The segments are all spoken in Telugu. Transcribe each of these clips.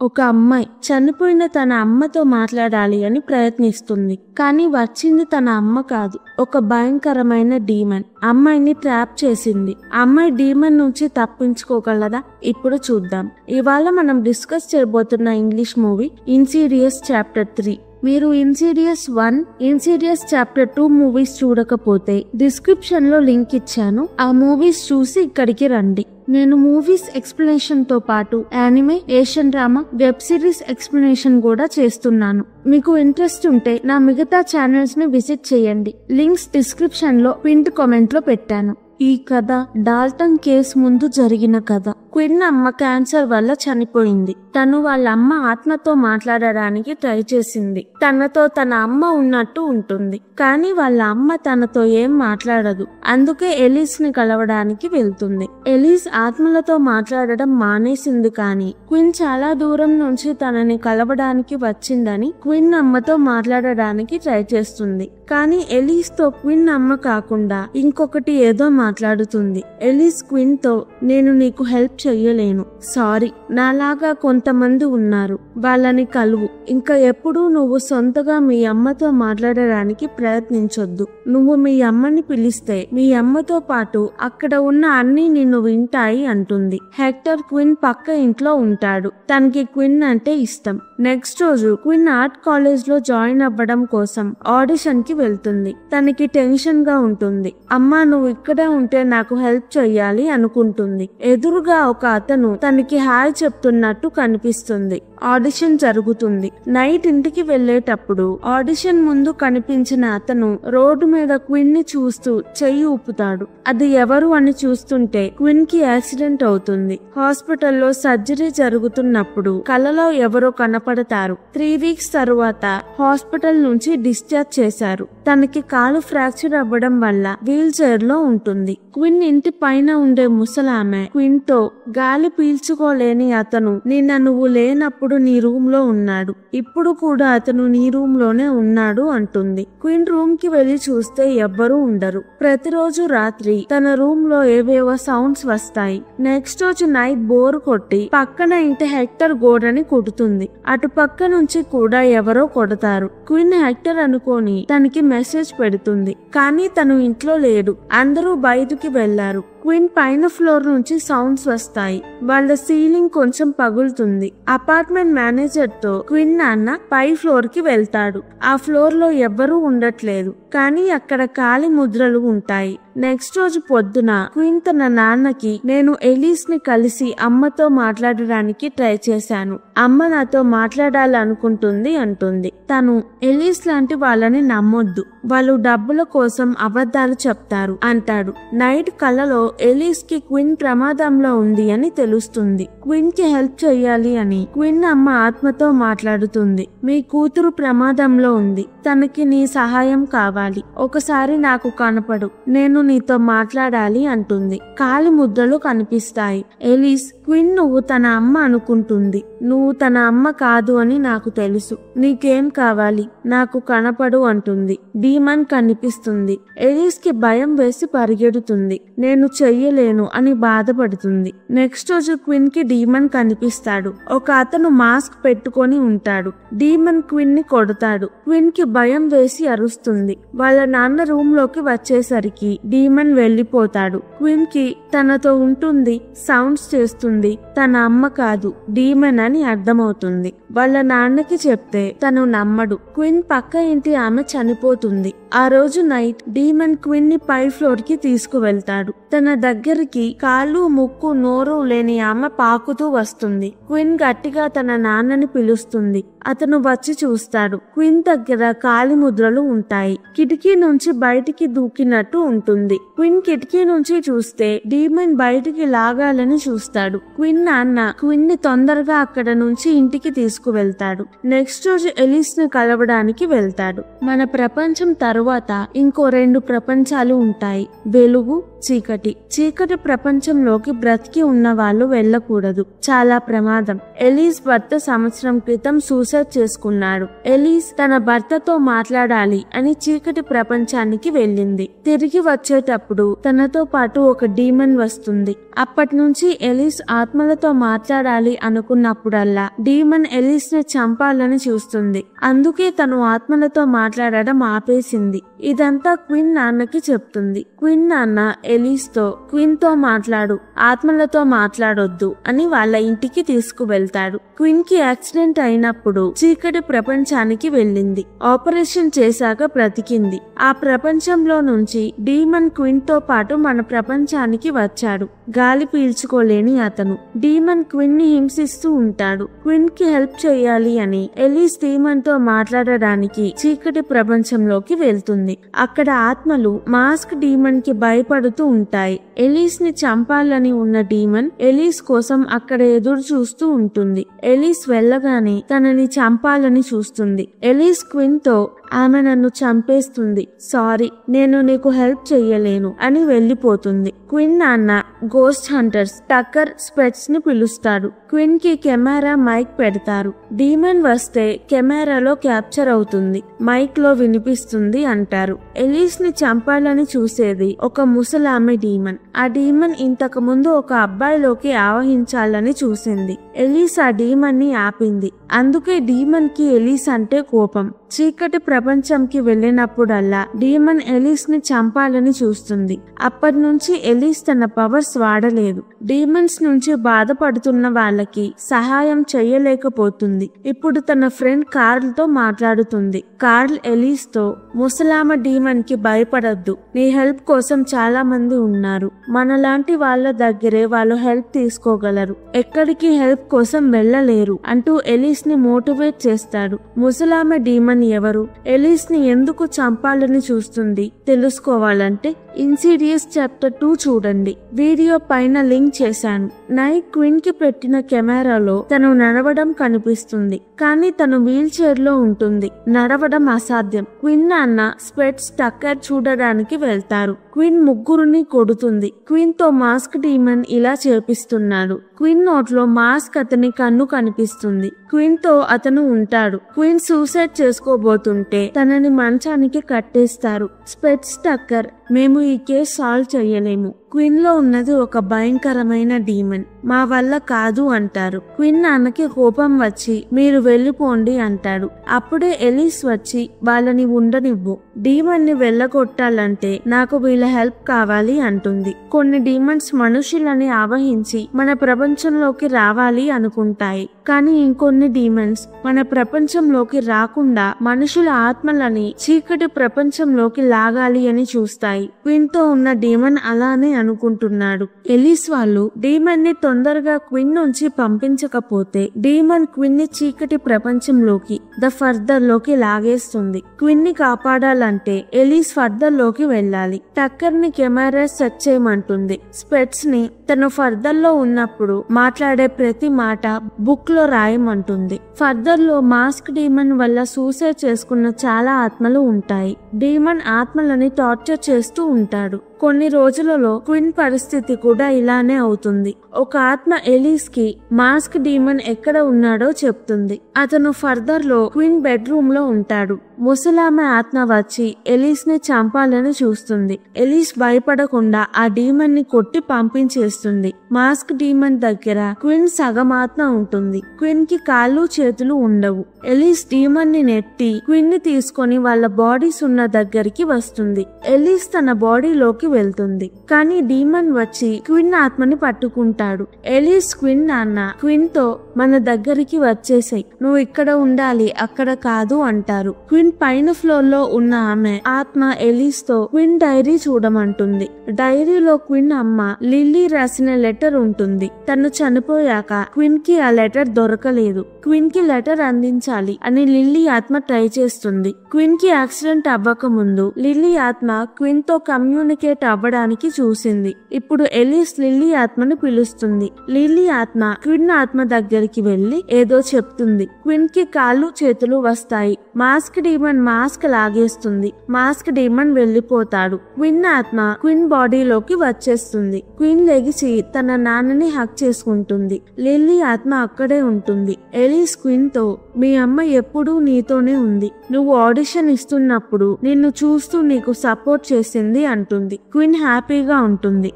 ఒక అమ్మాయి చనిపోయిన తన అమ్మతో మాట్లాడాలి అని ప్రయత్నిస్తుంది. కానీ వచ్చింది తన అమ్మ కాదు, ఒక భయంకరమైన డీమన్. అమ్మాయిని ట్రాప్ చేసింది. అమ్మాయి డీమన్ నుంచి తప్పించుకోగలదా? ఇప్పుడు చూద్దాం. ఇవాళ మనం డిస్కస్ చేయబోతున్న ఇంగ్లీష్ మూవీ ఇన్సీడియస్ చాప్టర్ 3. మీరు ఇన్సీడియస్ 1, ఇన్సీడియస్ చాప్టర్ 2 మూవీస్ చూడకపోతే డిస్క్రిప్షన్ లో లింక్ ఇచ్చాను. ఆ మూవీస్ చూసి ఇక్కడికి రండి. నేను మూవీస్ ఎక్స్ప్లెనేషన్ తో పాటు anime, Asian drama, web series explanation కూడా చేస్తున్నాను. మీకు ఇంట్రెస్ట్ ఉంటే నా మిగతా ఛానల్స్ ని విజిట్ చేయండి. లింక్స్ డిస్క్రిప్షన్ లో పిన్డ్ కామెంట్ లో పెట్టాను. ఈ కథ డాల్టన్ కేసు ముందు జరిగిన కథ. క్విన్ అమ్మ క్యాన్సర్ వల్ల చనిపోయింది. తను వాళ్ళ అమ్మ ఆత్మతో మాట్లాడడానికి ట్రై చేసింది. తనతో తన అమ్మ ఉన్నట్టు ఉంటుంది, కానీ వాళ్ళ అమ్మ తనతో ఏం మాట్లాడదు. అందుకే ఎలీస్ ని కలవడానికి వెళ్తుంది. ఎలీస్ ఆత్మలతో మాట్లాడడం మానేసింది, కానీ క్విన్ చాలా దూరం నుంచి తనని కలవడానికి వచ్చిందని క్విన్ అమ్మతో మాట్లాడడానికి ట్రై చేస్తుంది. కానీ ఎలీస్ తో క్విన్ అమ్మ కాకుండా ఇంకొకటి ఏదో మాట్లాడుతుంది. ఎలీస్ క్విన్ తో, నేను నీకు హెల్ప్ చెయ్యలేను, సారీ, నాలాగా కొంతమంది ఉన్నారు, వాళ్ళని కలువు. ఇంకా ఎప్పుడూ నువ్వు సొంతగా మీ అమ్మతో మాట్లాడడానికి ప్రయత్నించొద్దు. నువ్వు మీ అమ్మని పిలిస్తే మీ అమ్మతో పాటు అక్కడ ఉన్న అన్ని నిన్ను వింటాయి అంటుంది. హెక్టర్ క్విన్ పక్క ఇంట్లో ఉంటాడు. తనకి క్విన్ అంటే ఇష్టం. నెక్స్ట్ రోజు క్విన్ ఆర్ట్ కాలేజ్ లో జాయిన్ అవ్వడం కోసం ఆడిషన్ కి వెళ్తుంది. తనకి టెన్షన్ గా ఉంటుంది. అమ్మా, నువ్వు ఇక్కడే ఉంటే నాకు హెల్ప్ చెయ్యాలి అనుకుంటుంది. ఎదురుగా ఒక అతను తనకి హాయ్ చెప్తున్నట్టు కనిపిస్తుంది. ఆడిషన్ జరుగుతుంది. నైట్ ఇంటికి వెళ్లేటప్పుడు ఆడిషన్ ముందు కనిపించిన అతను రోడ్డు మీద క్విన్ ని చూస్తూ చెయ్యి ఊపుతాడు. అది ఎవరు అని చూస్తుంటే క్విన్ కి యాక్సిడెంట్ అవుతుంది. హాస్పిటల్లో సర్జరీ జరుగుతున్నప్పుడు కలలో ఎవరో కనపడతారు. 3 వీక్స్ తరువాత హాస్పిటల్ నుంచి డిశ్చార్జ్ చేశారు. తనకి కాలు ఫ్రాక్చర్ అవ్వడం వల్ల వీల్ చైర్ లో ఉంటుంది. క్విన్ ఇంటి పైన ఉండే ముసలామె క్విన్ తో, గాలి పీల్చుకోలేని అతను నిన్న నువ్వు లేనప్పుడు నీ రూమ్ లో ఉన్నాడు, ఇప్పుడు కూడా అతను నీ రూమ్ లోనే ఉన్నాడు అంటుంది. క్విన్ రూమ్ కి వెళ్లి చూస్తే ఎవ్వరూ ఉండరు. ప్రతిరోజు రాత్రి తన రూమ్ లో ఏవేవో సౌండ్స్ వస్తాయి. నెక్స్ట్ రోజు నైట్ బోర్ కొట్టి పక్కన ఇంటి హెక్టర్ గోడని కొడుతుంది. అటు పక్క నుంచి కూడా ఎవరో కొడతారు. క్విన్ హెక్టర్ అనుకోని తనకి మెసేజ్ పెడుతుంది, కానీ తను ఇంట్లో లేడు. అందరూ బయటికి వెళ్లారు. క్విన్ పైన ఫ్లోర్ నుంచి సౌండ్స్ వస్తాయి. వాళ్ళ సీలింగ్ కొంచెం పగులుతుంది. అపార్ట్మెంట్ మేనేజర్ తో క్విన్ నాన్న పై ఫ్లోర్ కి వెళ్తాడు. ఆ ఫ్లోర్ లో ఎవ్వరూ ఉండట్లేదు, కానీ అక్కడ కాలి ముద్రలు ఉంటాయి. నెక్స్ట్ రోజు పొద్దున క్విన్ తన నాన్నకి, నేను ఎలీస్ ని కలిసి అమ్మతో మాట్లాడడానికి ట్రై చేశాను, అమ్మ నాతో మాట్లాడాలనుకుంటుంది అంటుంది. తను, ఎలీస్ లాంటి వాళ్ళని నమ్మొద్దు, వాళ్ళు డబ్బుల కోసం అబద్ధాలు చెప్తారు అంటాడు. నైట్ కలలో ఎలీస్ కి క్విన్ ప్రమాదంలో ఉంది అని తెలుస్తుంది. క్విన్ కి హెల్ప్ చెయ్యాలి అని క్విన్ అమ్మ ఆత్మతో మాట్లాడుతుంది. మీ కూతురు ప్రమాదంలో ఉంది, తనకి నీ సహాయం కావాలి, ఒకసారి నాకు కనపడు, నేను నీతో మాట్లాడాలి అంటుంది. కాలి ముద్రలు కనిపిస్తాయి. ఎలీస్, క్విన్ నువ్వు తన అమ్మ అనుకుంటుంది, నువ్వు తన అమ్మ కాదు అని నాకు తెలుసు, నీకేం కావాలి, నాకు కనపడు అంటుంది. డీమన్ కనిపిస్తుంది. ఎలీస్ కి భయం వేసి పరిగెడుతుంది. నేను చెయ్యలేను అని బాధపడుతుంది. నెక్స్ట్ రోజు క్విన్ కి డీమన్ కనిపిస్తాడు. ఒక అతను మాస్క్ పెట్టుకొని ఉంటాడు. డీమన్ క్విన్ ని కొడతాడు. క్విన్ కి భయం వేసి అరుస్తుంది. వాళ్ళ నాన్న రూమ్ లోకి వచ్చేసరికి డీమన్ వెళ్లిపోతాడు. క్విన్ కి తనతో ఉంటుంది, సౌండ్స్ చేస్తుంది, తన అమ్మ కాదు డీమన్ అని అర్థమవుతుంది. వాళ్ళ నాన్నకి చెప్తే తను నమ్మడు. క్విన్ పక్క ఇంటి ఆమె చనిపోతుంది. ఆ రోజు నైట్ డీమన్ క్విన్ ని పై ఫ్లోర్ కి తీసుకువెళ్తాడు. తన దగ్గరికి కాళ్ళు, ముక్కు, నోరు లేని ఆమె పాకుతూ వస్తుంది. క్విన్ గట్టిగా తన నాన్నని పిలుస్తుంది. అతను వచ్చి చూస్తాడు. క్విన్ దగ్గర కాలి ముద్రలు ఉంటాయి. కిటికీ నుంచి బయటికి దూకినట్టు ఉంటుంది. క్విన్ కిటికీ నుంచి చూస్తే డీమన్ బయటికి లాగాలని చూస్తాడు. క్విన్ నాన్న క్విన్ ని తొందరగా అక్కడ నుంచి ఇంటికి తీసుకువెళ్తాడు. నెక్స్ట్ రోజు ఎలీస్ ని కలవడానికి వెళ్తాడు. మన ప్రపంచం తరువాత ఇంకో 2 ప్రపంచాలు ఉంటాయి, వెలుగు, చీకటి ప్రపంచంలోకి బ్రతికి ఉన్న వాళ్ళు వెళ్ళకూడదు, చాలా ప్రమాదం. ఎలీస్ భర్త సంవత్సరం క్రితం సూసైడ్ చేసుకున్నాడు. ఎలీస్ తన భర్తతో మాట్లాడాలి అని చీకటి ప్రపంచానికి వెళ్ళింది. తిరిగి వచ్చేటప్పుడు తనతో పాటు ఒక డీమన్ వస్తుంది. అప్పటి నుంచి ఎలీస్ ఆత్మలతో మాట్లాడాలి అనుకున్నప్పుడల్లా డీమన్ ఎలీస్ ని చంపాలని చూస్తుంది. అందుకే తను ఆత్మలతో మాట్లాడడం ఆపేసింది. ఇదంతా క్వీన్ నాన్నకి చెప్తుంది. క్వీన్ నాన్న ఎలీస్ తో క్వీన్ తో మాట్లాడు, ఆత్మలతో మాట్లాడొద్దు అని వాళ్ళ ఇంటికి తీసుకువెళ్తాడు. క్వీన్ కి యాక్సిడెంట్ అయినప్పుడు చీకటి ప్రపంచానికి వెళ్ళింది. ఆపరేషన్ చేశాక బ్రతికింది. ఆ ప్రపంచంలో నుంచి డీమన్ క్వీన్ తో పాటు మన ప్రపంచానికి వచ్చాడు. గాలి పీల్చుకోలేని అతను డీమన్ క్వీన్ ని హింసిస్తూ ఉంటాడు. క్వీన్ కి హెల్ప్ చేయాలి అని ఎలీస్ డీమన్ తో మాట్లాడడానికి చీకటి ప్రపంచంలోకి వెళ్తుంది. అక్కడ ఆత్మలు మాస్క్ డీమన్ కి భయపడుతూ ఉంటాయి. ఎలీస్ ని చంపాలని ఉన్న డీమన్ ఎలీస్ కోసం అక్కడ ఎదురు చూస్తూ ఉంటుంది. ఎలీస్ వెళ్ళగానే తనని చంపాలని చూస్తుంది. ఎలీస్ క్వీన్ తో ఆమె నన్ను చంపేస్తుంది, సారీ నేను నీకు హెల్ప్ చెయ్యలేను అని వెళ్లిపోతుంది. క్వీన్ నాన్న గోస్ట్ హంటర్స్ టక్కర్ స్పెట్స్ ని పిలుస్తాడు. క్వీన్ కి కెమెరా మైక్ పెడతారు. డీమన్ వస్తే కెమెరాలో క్యాప్చర్ అవుతుంది, మైక్ లో వినిపిస్తుంది అంటారు. ఎలీస్ ని చంపాలని చూసేది ఒక ముసలామె డీమన్. ఆ డీమన్ ఇంతకు ముందు ఒక అబ్బాయిలోకి ఆవహించాలని చూసింది. ఎలీస్ ఆ డీమన్ ని ఆపింది. అందుకే డీమన్ కి ఎలీస్ అంటే కోపం. చీకటి ప్రపంచంకి వెళ్ళినప్పుడల్లా డీమన్ ఎలీస్ ని చంపాలని చూస్తుంది. అప్పటి నుంచి ఎలీస్ తన పవర్స్ వాడలేదు. డీమన్స్ నుంచి బాధపడుతున్న వాళ్ళకి సహాయం చెయ్యలేకపోతుంది. ఇప్పుడు తన ఫ్రెండ్ కార్ల్ తో మాట్లాడుతుంది. కార్ల్ ఎలీస్ తో ముసలామ డీమన్ కి భయపడద్దు, నీ హెల్ప్ కోసం చాలా మంది ఉన్నారు, మనలాంటి వాళ్ళ దగ్గరే వాళ్ళు హెల్ప్ తీసుకోగలరు, ఎక్కడికి హెల్ప్ కోసం వెళ్ళలేరు అంటూ ఎలీస్ ని మోటివేట్ చేస్తాడు. ముసలామ డీమన్ ఎవరు, ఎలీస్ ని ఎందుకు చంపాలని చూస్తుంది తెలుసుకోవాలంటే ఇన్సిడియస్ చాప్టర్ 2 చూడండి. వీడియో పైన లింక్ చేశాను. నైట్ క్వీన్ కి పెట్టిన కెమెరాలో తను నడవడం కనిపిస్తుంది. కానీ తను వీల్ చైర్ లో ఉంటుంది. నడవడం అసాధ్యం. క్వీన్ నాన్న స్పెట్స్ టక్కర్ చూడడానికి వెళ్తారు. క్వీన్ ముగ్గురుని కొడుతుంది. క్వీన్ తో మాస్క్ డీమన్ ఇలా చేపిస్తున్నాడు. క్వీన్ నోట్లో మాస్క్ అతని కన్ను కనిపిస్తుంది. క్వీన్ తో అతను ఉంటాడు. క్వీన్ సూసైడ్ చేసుకోబోతుంటే తనని మంచానికి కట్టేస్తారు. స్పెట్స్ టక్కర్, మేము ఈ కేసు సాల్వ్ చేయలేము, క్వీన్ లో ఉన్నది ఒక భయంకరమైన డీమన్, మా వల్ల కాదు అంటారు. క్వీన్ నాన్నకి కోపం వచ్చి మీరు వెళ్ళిపోండి అంటాడు. అప్పుడే ఎలీస్ వచ్చి వాళ్ళని ఉండనివ్వు, డీమన్ ని వెళ్ళగొట్టాలంటే నాకు వీళ్ళ హెల్ప్ కావాలి అంటుంది. కొన్ని డీమన్స్ మనుషులని ఆవహించి మన ప్రపంచంలోకి రావాలి అనుకుంటాయి. కానీ ఇంకొన్ని డీమన్స్ మన ప్రపంచంలోకి రాకుండా మనుషుల ఆత్మలని చీకటి ప్రపంచంలోకి లాగాలి అని చూస్తాయి. క్వీన్ తో ఉన్న డీమన్ అలానే అనుకుంటున్నాడు. ఎలీస్ వాళ్ళు డీమన్ ని తొందరగా క్వీన్ నుంచి పంపించకపోతే డీమన్ క్వీన్ ని చీకటి ప్రపంచంలోకి ద ఫర్దర్ లోకి లాగేస్తుంది. క్వీన్ ని కాపాడాలంటే ఎలీస్ ఫర్దర్ లోకి వెళ్ళాలి. టక్కర్ ని కెమెరా సెట్ చేయమంటుంది. స్పెట్స్ ని తను ఫర్దర్ లో ఉన్నప్పుడు మాట్లాడే ప్రతి మాట బుక్ లో రాయమంటుంది. ఫర్దర్ లో మాస్క్ డీమన్ వల్ల సూసైడ్ చేసుకున్న చాలా ఆత్మలు ఉంటాయి. డీమన్ ఆత్మలని టార్చర్ చేస్తూ ఉంటాడు. కొన్ని రోజులలో క్వీన్ పరిస్థితి కూడా ఇలానే అవుతుంది. ఒక ఆత్మ ఎలీస్ కి మాస్క్ డీమన్ ఎక్కడ ఉన్నాడో చెప్తుంది. అతను ఫర్దర్ లో క్వీన్ బెడ్రూమ్ లో ఉంటాడు. ముసలామె ఆత్మ వచ్చి ఎలీస్ ని చంపాలని చూస్తుంది. ఎలీస్ భయపడకుండా ఆ డీమన్ ని కొట్టి పంపించేస్తుంది. మాస్క్ డీమన్ దగ్గర క్వీన్ సగం ఆత్మ ఉంటుంది. క్వీన్ కి కాళ్ళు చేతులు ఉండవు. ఎలీస్ డీమన్ ని నెట్టి క్వీన్ ని తీసుకొని వాళ్ళ బాడీస్ ఉన్న దగ్గరికి వస్తుంది. ఎలీస్ తన బాడీలోకి వెళ్తుంది. కానీ డీమన్ వచ్చి క్వీన్ ఆత్మని పట్టుకుంటాడు. ఎలీస్ క్వీన్ నాన్న క్వీన్ తో మన దగ్గరికి వచ్చేసాయి, నువ్వు ఇక్కడ ఉండాలి అక్కడ కాదు అంటారు. క్వీన్ పైన ఫ్లోర్ లో ఉన్న ఆమె ఆత్మ ఎలీస్ తో క్వీన్ డైరీ చూడమంటుంది. డైరీలో క్వీన్ అమ్మ లిల్లీ రాసిన లెటర్ ఉంటుంది. తను చనిపోయాక క్వీన్ కి ఆ లెటర్ దొరకలేదు. క్వీన్ కి లెటర్ అందించాలి అని లిల్లీ ఆత్మ ట్రై చేస్తుంది. క్వీన్ కి యాక్సిడెంట్ అవ్వక ముందు లిల్లీ ఆత్మ క్వీన్ తో కమ్యూనికేట్ కమ్యూనికేట్ అవ్వడానికి చూసింది. ఇప్పుడు ఎలిస్ లిల్లీ ఆత్మను పిలుస్తుంది. లిల్లీ ఆత్మ క్విన్ ఆత్మ దగ్గరికి వెళ్లి ఏదో చెప్తుంది. క్విన్ కి కాళ్ళు చేతులు వస్తాయి. మాస్క్ డీమన్ మాస్క్ లాగేస్తుంది. మాస్క్ డీమన్ వెళ్లిపోతాడు. క్విన్ ఆత్మ క్విన్ బాడీలోకి వచ్చేస్తుంది. క్విన్ లెగిసి తన నాన్నని హక్ చేసుకుంటుంది. లిల్లీ ఆత్మ అక్కడే ఉంటుంది. ఎలిస్ క్విన్ తో, మీ అమ్మ ఎప్పుడూ నీతోనే ఉంది. నువ్వు ఆడిషన్ ఇస్తున్నప్పుడు నిన్ను చూస్తూ నీకు సపోర్ట్ చేసింది అంటుంది. క్విన్ హ్యాపీగా ఉంటుంది.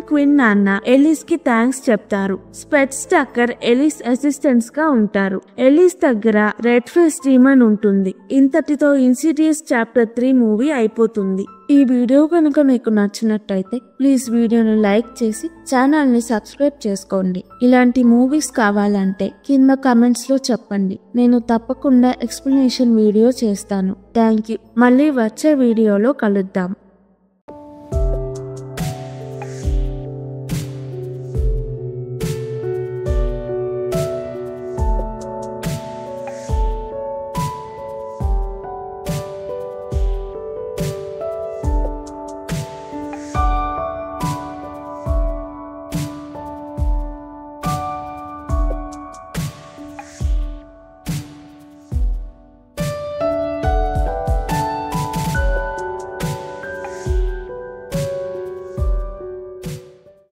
క్విన్ నాన్న ఎలిస్ కి థ్యాంక్స్ చెప్తారు. స్పెట్స్ టక్కర్ ఎలిస్ అసిస్టెంట్స్ గా ఉంటారు. ఎలిస్ దగ్గర రెడ్ ఫేస్ డీమన్ ఉంటుంది. ఇంతటితో ఇన్సిడియస్ చాప్టర్ 3 మూవీ అయిపోతుంది. ఈ వీడియో కనుక మీకు నచ్చినట్టయితే ప్లీజ్ వీడియోని లైక్ చేసి ఛానల్ ని సబ్స్క్రైబ్ చేసుకోండి. ఇలాంటి మూవీస్ కావాలంటే కింద కమెంట్స్ లో చెప్పండి. నేను తప్పకుండా ఎక్స్ప్లెనేషన్ వీడియో చేస్తాను. Thank you. మళ్ళీ వచ్చే వీడియోలో కలుద్దాం.